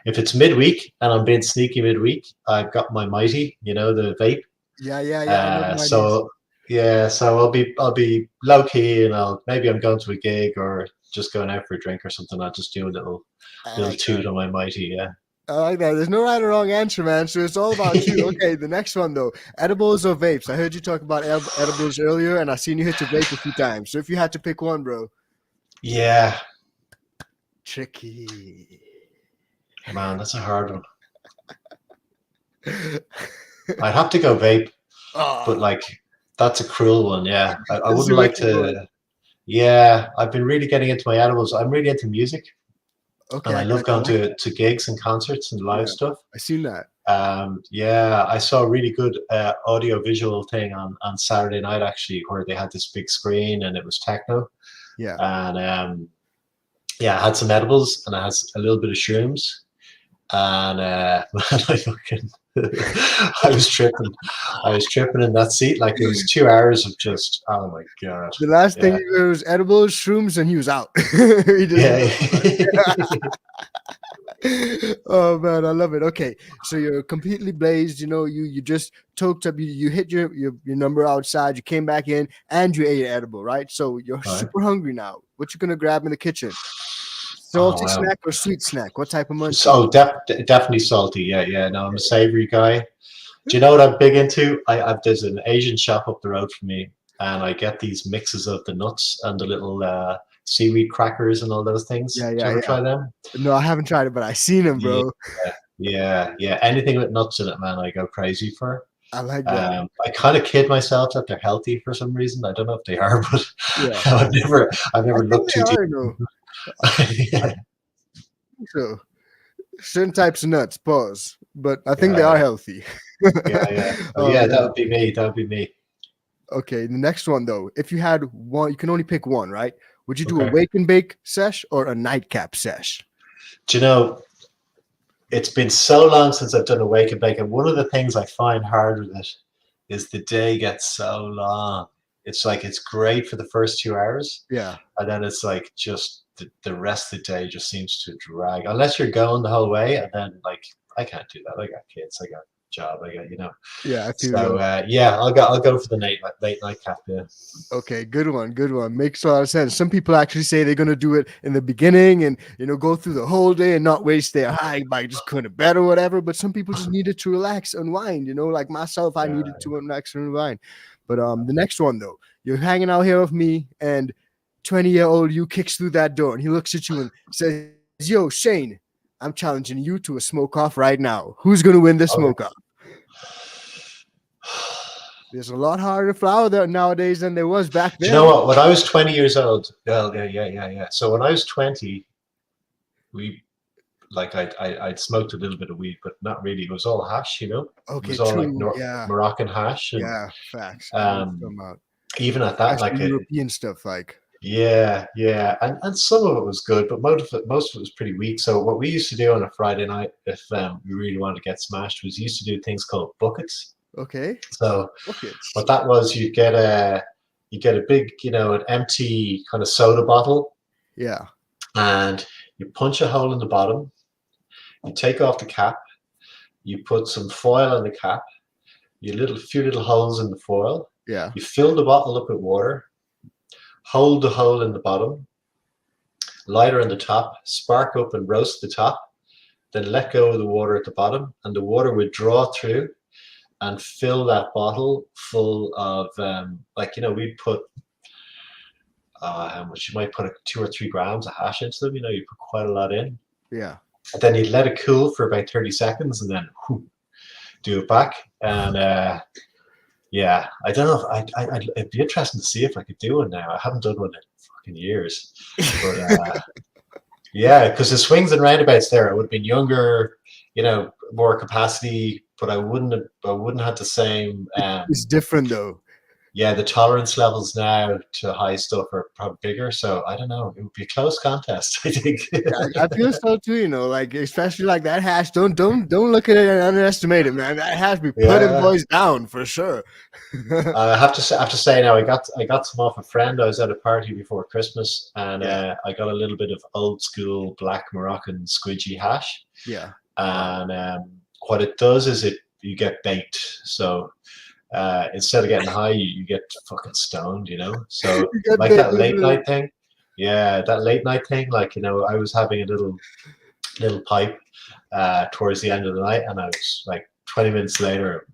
If it's midweek and I'm being sneaky midweek, I've got my Mighty, the vape. Yeah. So I'll be low key and maybe I'm going to a gig or just going out for a drink or something. I'll just do a little toot on my Mighty. Yeah. I like that. There's no right or wrong answer, man. So it's all about you. Okay, the next one though. Edibles or vapes? I heard you talk about edibles earlier, and I seen you hit your vape a few times. So if you had to pick one, bro. Yeah, Tricky. man, that's a hard one. I'd have to go vape, but like that's a cruel one. Yeah, I wouldn't like to. Yeah, I've been really getting into my edibles. I'm really into music, Okay, and I love going like to gigs and concerts and live stuff. I seen that. Yeah, I saw a really good audio visual thing on Saturday night actually, where they had this big screen and it was techno. Yeah. And yeah, I had some edibles and I had a little bit of shrooms, and man, I was tripping. I was tripping in that seat. Like it was 2 hours of just, oh my god. The last thing he was edibles, shrooms, and he was out. He Oh man, I love it. Okay, so you're completely blazed. You know, you just toked up. You hit your number outside. You came back in, and you ate an edible, right? So you're super hungry now. What you gonna grab in the kitchen? Salty snack or sweet snack? What type of munch? So definitely salty. Yeah. No, I'm a savory guy. Do you know what I'm big into? There's an Asian shop up the road from me, and I get these mixes of the nuts and the little seaweed crackers and all those things. Yeah. Did you ever try them? No, I haven't tried it, but I seen them, bro. Yeah. Anything with nuts in it, man, I go crazy for. I like that. I kind of kid myself that they're healthy for some reason. I don't know if they are, but I've never looked too deep. Yeah. So certain types of nuts, pause. But I think they are healthy. Yeah. That would be me. That would be me. Okay, the next one though. If you had one, you can only pick one, right? Would you do a wake and bake sesh or a nightcap sesh? Do you know, it's been so long since I've done a wake and bake, and one of the things I find hard with it is the day gets so long. It's like it's great for the first 2 hours. Yeah. And then it's like just the rest of the day just seems to drag. Unless you're going the whole way, and then like I can't do that. I got kids, I got a job, I got, you know. Yeah, I feel so I'll go for the late night cap. Yeah. Okay, good one. Makes a lot of sense. Some people actually say they're gonna do it in the beginning and go through the whole day and not waste their high by just going to bed or whatever. But some people just needed to relax, unwind. Like myself, I needed to relax and unwind. But the next one though, you're hanging out here with me, and 20-year-old you kicks through that door and he looks at you and says, "Yo, Shane, I'm challenging you to a smoke off right now. Who's gonna win this smoke off?" There's a lot harder flour there nowadays than there was back then. Do you know what? When I was 20 years old, yeah. So when I was 20, I'd smoked a little bit of weed, but not really. It was all hash, Okay, it was all like Moroccan hash. And, facts. Even at that, like European stuff, like. Yeah, and some of it was good, but most of it was pretty weak. So what we used to do on a Friday night, if we really wanted to get smashed, was used to do things called buckets. Okay. So what that was, you get a big, an empty kind of soda bottle. Yeah. And you punch a hole in the bottom. You take off the cap. You put some foil on the cap. Few little holes in the foil. Yeah. You fill the bottle up with water. Hold the hole in the bottom. Lighter on the top. Spark up and roast the top. Then let go of the water at the bottom, and the water would draw through and fill that bottle full of we'd put how much, you might put 2 or 3 grams of hash into them. You put quite a lot in. Yeah. And then you'd let it cool for about 30 seconds and then do it back. And I don't know if it'd be interesting to see if I could do one now. I haven't done one in fucking years. But because the swings and roundabouts there, I would have been younger, more capacity, but I wouldn't have the same. It's different though. Yeah, the tolerance levels now to high stuff are probably bigger. So I don't know. It would be a close contest, I think. I feel so too. Like especially like that hash. Don't look at it and underestimate it, man. That hash be putting boys down for sure. I have to say now, I got some off a friend. I was at a party before Christmas, and I got a little bit of old school black Moroccan squidgy hash. Yeah. And what it does is you get baked. So instead of getting high, you get fucking stoned, So like that late night thing. Yeah, that late night thing. Like, I was having a little little pipe towards the end of the night, and I was like 20 minutes later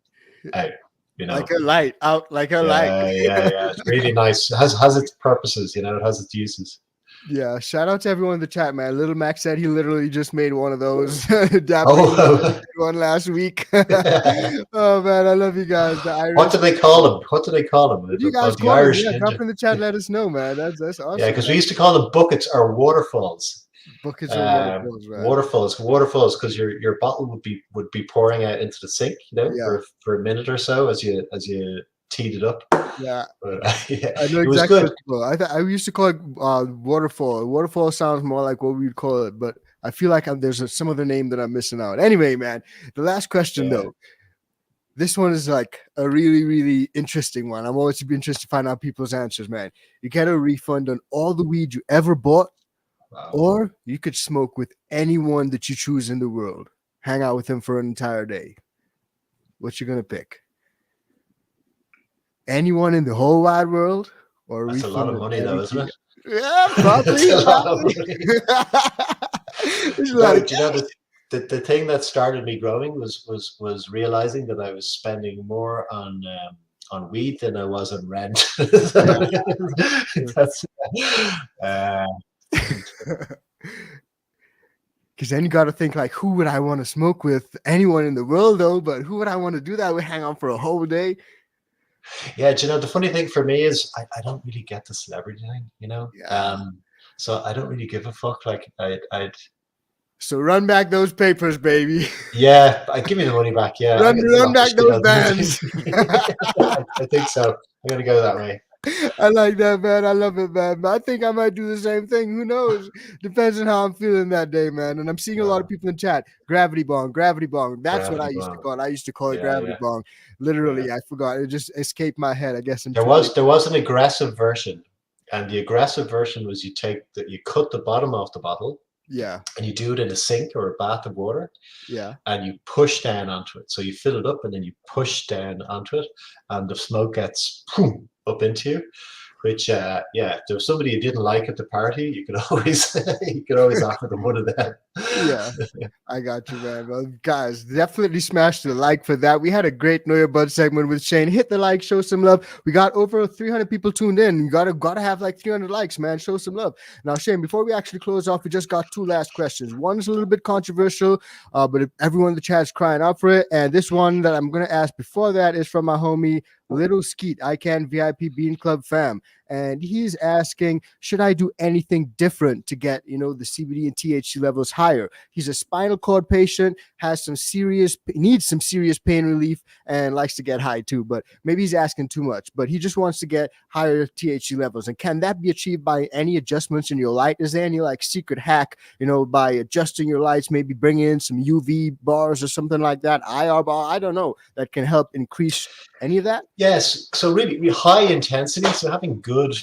out. Like a light, out like a light. Yeah. It's really nice. It has its purposes, it has its uses. Yeah, shout out to everyone in the chat, man. Little Mac said he literally just made one of those. One last week. Oh man, I love you guys. The Irish. What do they call them? What do they call them? What do you guys call Irish them? Yeah, drop in the chat. Let us know, man. That's awesome. Yeah, because we used to call them buckets or waterfalls. Buckets or waterfalls, man. Waterfalls, because your bottle would be pouring out into the sink, for a minute or so as you teed it up. Yeah, but, I know exactly what it's called. I used to call it waterfall. Waterfall sounds more like what we'd call it, but I feel like there's some other name that I'm missing out. Anyway, man, the last question though. This one is like a really, really interesting one. I'm always interested to find out people's answers, man. You get a refund on all the weed you ever bought, or you could smoke with anyone that you choose in the world. Hang out with him for an entire day. What you gonna pick? Anyone in the whole wide world, or that's a lot of money, though, isn't it? Yeah, probably. A lot of money. The thing that started me growing was realizing that I was spending more on weed than I was on rent. That's because then you got to think like, who would I want to smoke with? Anyone in the world, though, but who would I want to do that with? Hang on for a whole day. Yeah, the funny thing for me is I don't really get the celebrity thing, so I don't really give a fuck. Like I'd so run back those papers, baby. Yeah, give me the money back. Yeah, run back those bands. I think so. I'm gonna go that way. I like that, man. I love it, man. I think I might do the same thing. Who knows? Depends on how I'm feeling that day, man. And I'm seeing a lot of people in chat. Gravity bong. That's what I used to call it. I used to call it gravity bong. Literally, I forgot. It just escaped my head. I guess there was an aggressive version, and the aggressive version was you cut the bottom off the bottle. Yeah. And you do it in a sink or a bath of water. Yeah. And you push down onto it. So you fill it up and then you push down onto it, and the smoke gets up into you. Which if there was somebody you didn't like at the party, you could always offer them one of them. Yeah, I got you, man. Well, guys, definitely smash the like for that. We had a great Know Your Bud segment with Shane. Hit the like, show some love. We got over 300 people tuned in. You gotta have like 300 likes, man. Show some love. Now, Shane, before we actually close off, we just got two last questions. One's a little bit controversial, but if everyone in the chat is crying out for it. And this one that I'm gonna ask before that is from my homie Little Skeet, ICANN VIP Bean Club fam. And he's asking, should I do anything different to get, the CBD and THC levels higher? He's a spinal cord patient, needs some serious pain relief, and likes to get high too. But maybe he's asking too much. But he just wants to get higher THC levels. And can that be achieved by any adjustments in your light? Is there any secret hack, by adjusting your lights, maybe bringing in some UV bars or something like that, IR bar? I don't know, that can help increase any of that? Yes. So really high intensity. So having good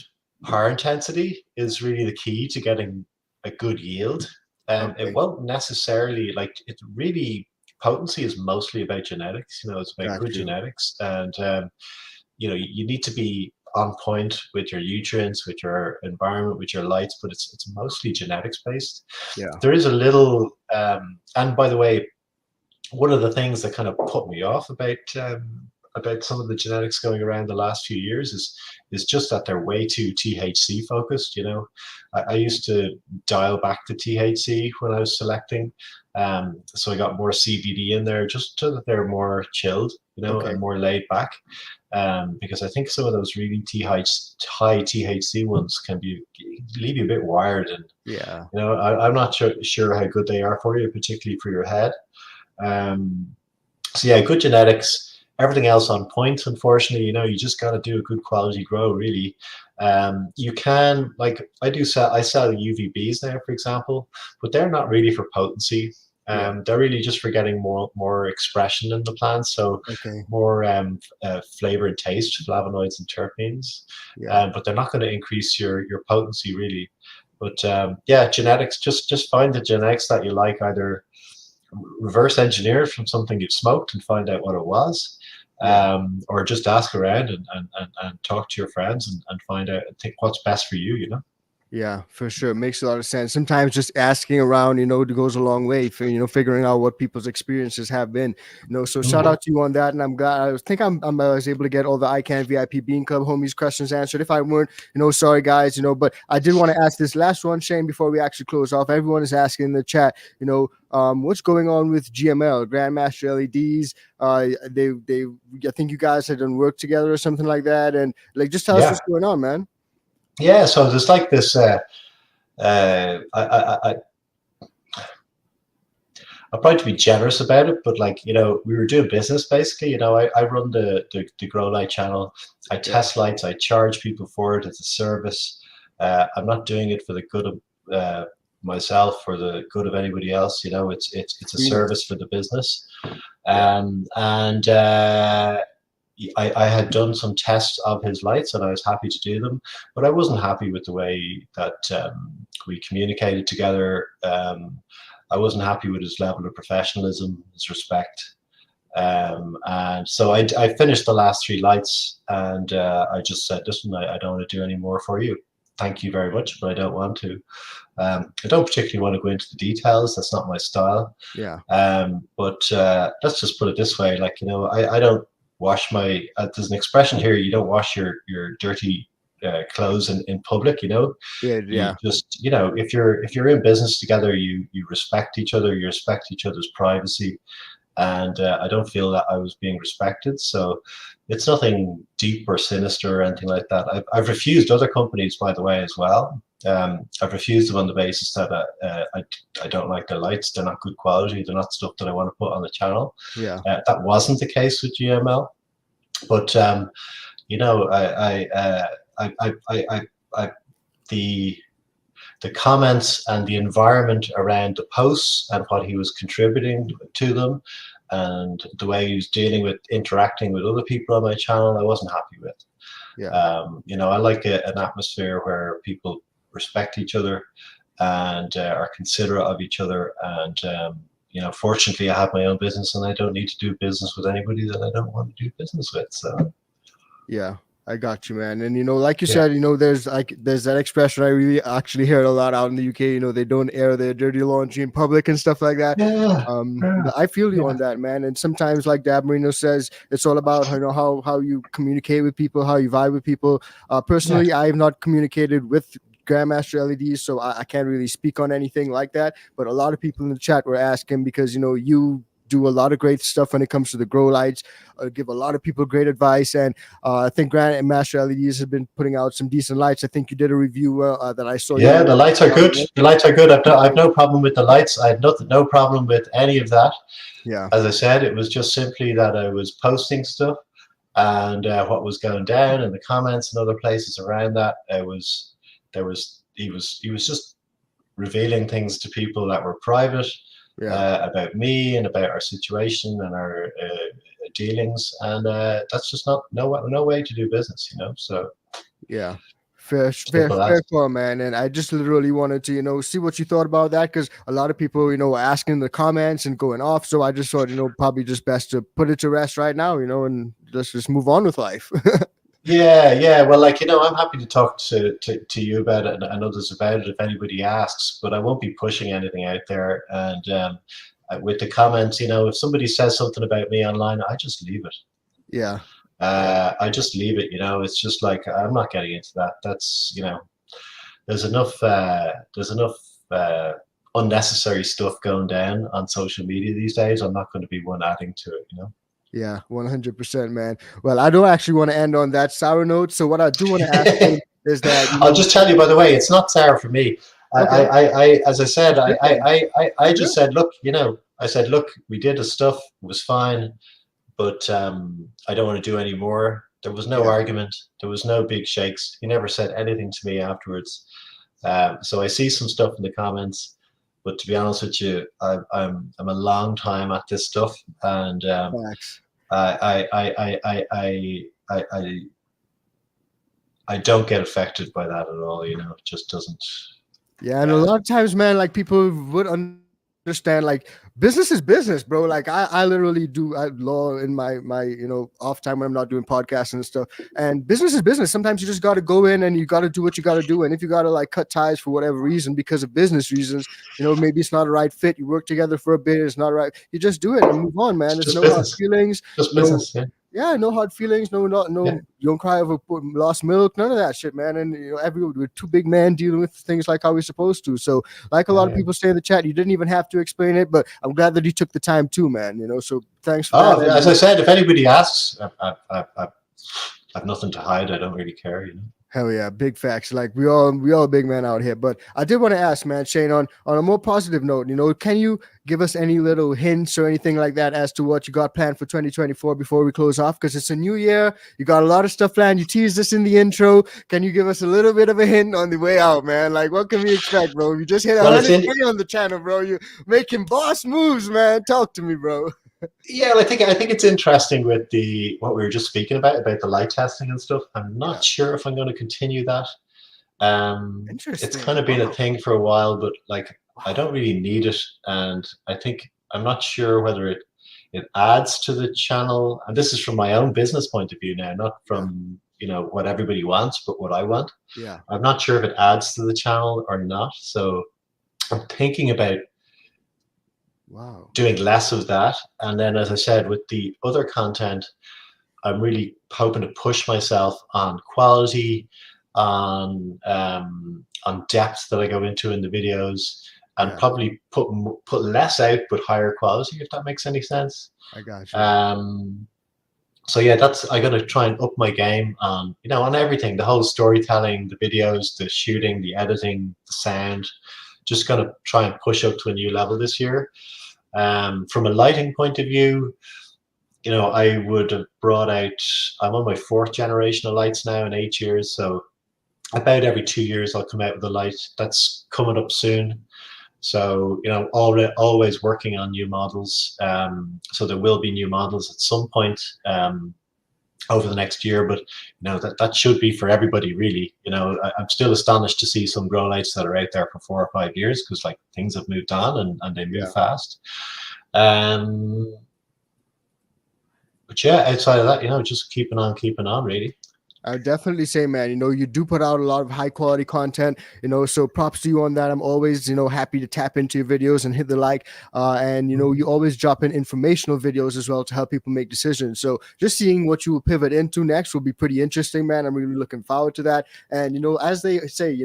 power intensity is really the key to getting a good yield. It won't necessarily potency is mostly about genetics. It's about good genetics, and you need to be on point with your nutrients, with your environment, with your lights, but it's mostly genetics based. Yeah. There is a little, and by the way, one of the things that kind of put me off about some of the genetics going around the last few years is just that they're way too THC focused. I used to dial back the THC when I was selecting, so I got more CBD in there just so that they're more chilled, and more laid back. Because I think some of those really high THC ones can leave you a bit wired, and I'm not sure how good they are for you, particularly for your head. So yeah, good genetics. Everything else on point. Unfortunately, you just got to do a good quality grow. Really, you can I sell UVBs now, for example, but they're not really for potency. They're really just for getting more expression in the plant. So more flavor and taste, flavonoids and terpenes. But they're not going to increase your potency really. But genetics. Just find the genetics that you like. Either reverse engineer from something you've smoked and find out what it was. Or just ask around and talk to your friends and find out and think what's best for you, Yeah, for sure. It makes a lot of sense. Sometimes just asking around, goes a long way for, figuring out what people's experiences have been. So shout Mhm. out to you on that. And I'm glad I was able to get all the ICANN VIP Bean Club homies questions answered. If I weren't, sorry guys, but I did want to ask this last one, Shane, before we actually close off. Everyone is asking in the chat, what's going on with GML, Grandmaster LEDs? I think you guys had done work together or something like that. And like, just tell us Yeah, what's going on, man. yeah. So there's like this. I I'll probably to be generous about it, but like we were doing business basically. I run the Grow Light channel. I Yeah. test lights. I charge people for it. It's a service. I'm not doing it for the good of myself or the good of anybody else. It's a Screening. service for the business. Yeah. And I had done some tests of his lights, and I was happy to do them, but I wasn't happy with the way that we communicated together. I wasn't happy with his level of professionalism, his respect. And so I finished the last three lights, and I just said, listen, I don't want to do any more for you. Thank you very much, but I don't want to. I don't particularly want to go into the details. That's not my style. Yeah. But let's just put it this way: like I don't wash my. There's an expression here: you don't wash your dirty clothes in public. Yeah. You Yeah. just if you're in business together, you respect each other. You respect each other's privacy, and I don't feel that I was being respected. So it's nothing deep or sinister or anything like that. I've refused other companies, by the way, as well. I've refused them on the basis that I don't like their lights. They're not good quality. They're not stuff that I want to put on the channel. Yeah. That wasn't the case with GML, but you know, I the comments and the environment around the posts and what he was contributing to them and the way he was dealing with interacting with other people on my channel, I wasn't happy with. Yeah. I like an atmosphere where people respect each other and are considerate of each other. And fortunately, I have my own business, and I don't need to do business with anybody that I don't want to do business with. So Yeah, I got you, man. And like you yeah, said, there's that expression I really actually hear it a lot out in the UK. They don't air their dirty laundry in public and stuff like that. yeah, yeah, I feel you yeah, on that, man. And sometimes, like Dab Marino says, it's all about how you communicate with people, how you vibe with people. yeah. Personally, I have not communicated with Grandmaster LEDs, so I can't really speak on anything like that. But a lot of people in the chat were asking because you do a lot of great stuff when it comes to the grow lights, give a lot of people great advice, and I think Grandmaster LEDs have been putting out some decent lights. I think you did a review that I saw Yeah, you. the lights are good. The lights are good. I've no problem with the lights. I had no problem with any of that. Yeah. As I said, it was just simply that I was posting stuff and what was going down in the comments and other places around that. He was just revealing things to people that were private Yeah. about me and about our situation and our dealings, and that's just not no way to do business. So Yeah. Fair simple as. call, man. And I just literally wanted to, see what you thought about that because a lot of people, were asking in the comments and going off. So I just thought, probably just best to put it to rest right now, and let's just move on with life. Yeah, yeah. Well, like I'm happy to talk to you about it and others about it if anybody asks, but I won't be pushing anything out there. And with the comments, if somebody says something about me online, I just leave it. Yeah. Yeah. I just leave it. It's just like I'm not getting into that. That's there's enough unnecessary stuff going down on social media these days. I'm not going to be one adding to it. Yeah, 100%, man. Well, I don't actually want to end on that sour note. So what I do want to ask you is that, I'll just tell you, by the way, it's not sour for me. okay. As I said, Good then. I Good. just said, look, I said, look, we did the stuff, it was fine, but I don't want to do any more. There was no Yeah. argument. There was no big shakes. He never said anything to me afterwards. So I see some stuff in the comments, but to be honest with you, I'm a long time at this stuff, and Facts. I don't get affected by that at all. It just doesn't. Yeah, and a lot of times, man, like people would understand, like, business is business, bro. Like I literally do law in my off time when I'm not doing podcasts and stuff. And business is business. Sometimes you just got to go in and you got to do what you got to do. And if you got to like cut ties for whatever reason because of business reasons, maybe it's not a right fit. You work together for a bit, it's not right. You just do it and move on, man. It's There's just no hard business. feelings. Just No, business. Yeah. yeah, no hard feelings, no, Yeah. you don't cry over lost milk, none of that shit, man. And we're two big men dealing with things like how we're supposed to. So, like a lot of Yeah. people say in the chat, you didn't even have to explain it, but I'm glad that you took the time too, man. So thanks for that. Oh, as I said, if anybody asks, I've nothing to hide. I don't really care. Hell yeah, big facts. Like we all big men out here. But I did want to ask, man, Shane, on a more positive note, can you give us any little hints or anything like that as to what you got planned for 2024 before we close off? Because it's a new year. You got a lot of stuff planned. You teased us in the intro. Can you give us a little bit of a hint on the way out, man? Like, what can we expect, bro? You just hit 100K on the channel, bro. You making boss moves, man. Talk to me, bro. Yeah, I think it's interesting with what we were just speaking about the light testing and stuff. I'm not sure if I'm going to continue that. Interesting. It's kind of been a thing for a while, but like I don't really need it, and I'm not sure whether it adds to the channel. And this is from my own business point of view now, not from what everybody wants, but what I want. Yeah, I'm not sure if it adds to the channel or not. So I'm thinking about doing less of that. And then, as I said, with the other content, I'm really hoping to push myself on quality, on depth that I go into in the videos, and probably put less out but higher quality, if that makes any sense. I got you. So yeah, I'm gonna try and up my game on on everything, the whole storytelling, the videos, the shooting, the editing, the sound. Just gonna try and push up to a new level this year. From a lighting point of view, I would have brought out, I'm on my 4th generation of lights now in 8 years. So about every 2 years, I'll come out with a light that's coming up soon. So, always working on new models. So there will be new models at some point over the next year, but that should be for everybody, really. I'm still astonished to see some grow lights that are out there for 4 or 5 years, because like things have moved on and they move fast. But yeah, outside of that, just keeping on, really. I would definitely say, man, you do put out a lot of high quality content, so props to you on that. I'm always, happy to tap into your videos and hit the like. And, you always drop in informational videos as well to help people make decisions. So just seeing what you will pivot into next will be pretty interesting, man. I'm really looking forward to that. And, as they say, you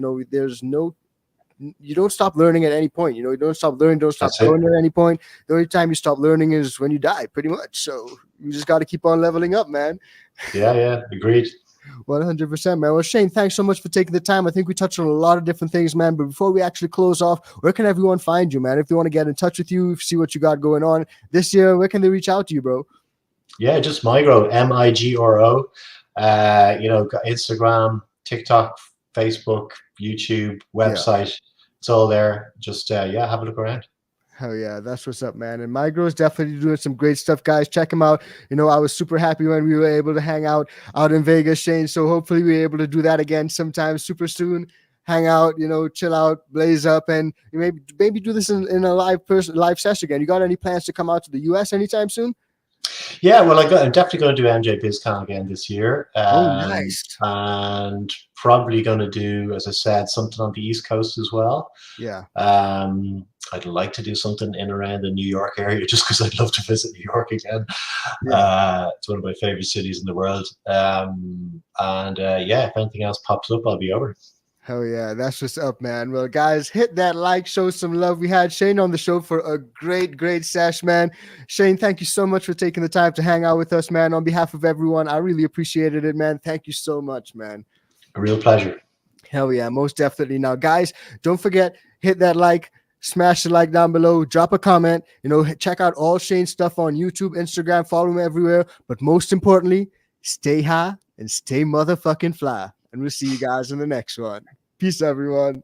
don't stop learning at any point. You don't stop learning, don't stop growing at any point. The only time you stop learning is when you die, pretty much. So you just got to keep on leveling up, man. Yeah, agreed. 100%, man. Well, Shane, thanks so much for taking the time. I think we touched on a lot of different things, man. But before we actually close off, where can everyone find you, man? If they want to get in touch with you, see what you got going on this year, where can they reach out to you, bro? Yeah, just Migro, Migro. Got Instagram, TikTok, Facebook, YouTube, website. It's all there. Just have a look around. Hell yeah, that's what's up, man. And Migro is definitely doing some great stuff, guys. Check him out. I was super happy when we were able to hang out in Vegas, Shane. So hopefully we're able to do that again sometime super soon. Hang out, chill out, blaze up, and maybe do this in a live session again. You got any plans to come out to the US anytime soon? Yeah, well, I'm definitely going to do MJ BizCon again this year. Nice. And probably going to do, as I said, something on the East Coast as well. Yeah. I'd like to do something in around the New York area, just because I'd love to visit New York again. It's one of my favorite cities in the world. If anything else pops up, I'll be over. Hell yeah, that's what's up, man. Well, guys, hit that like, show some love. We had Shane on the show for a great sesh, man. Shane, thank you so much for taking the time to hang out with us, man. On behalf of everyone, I really appreciated it, man. Thank you so much, man. A real pleasure. Hell yeah, most definitely. Now, guys, don't forget, hit that like, smash the like down below, drop a comment, check out all Shane's stuff on YouTube, Instagram, follow him everywhere. But most importantly, stay high and stay motherfucking fly. And we'll see you guys in the next one. Peace, everyone.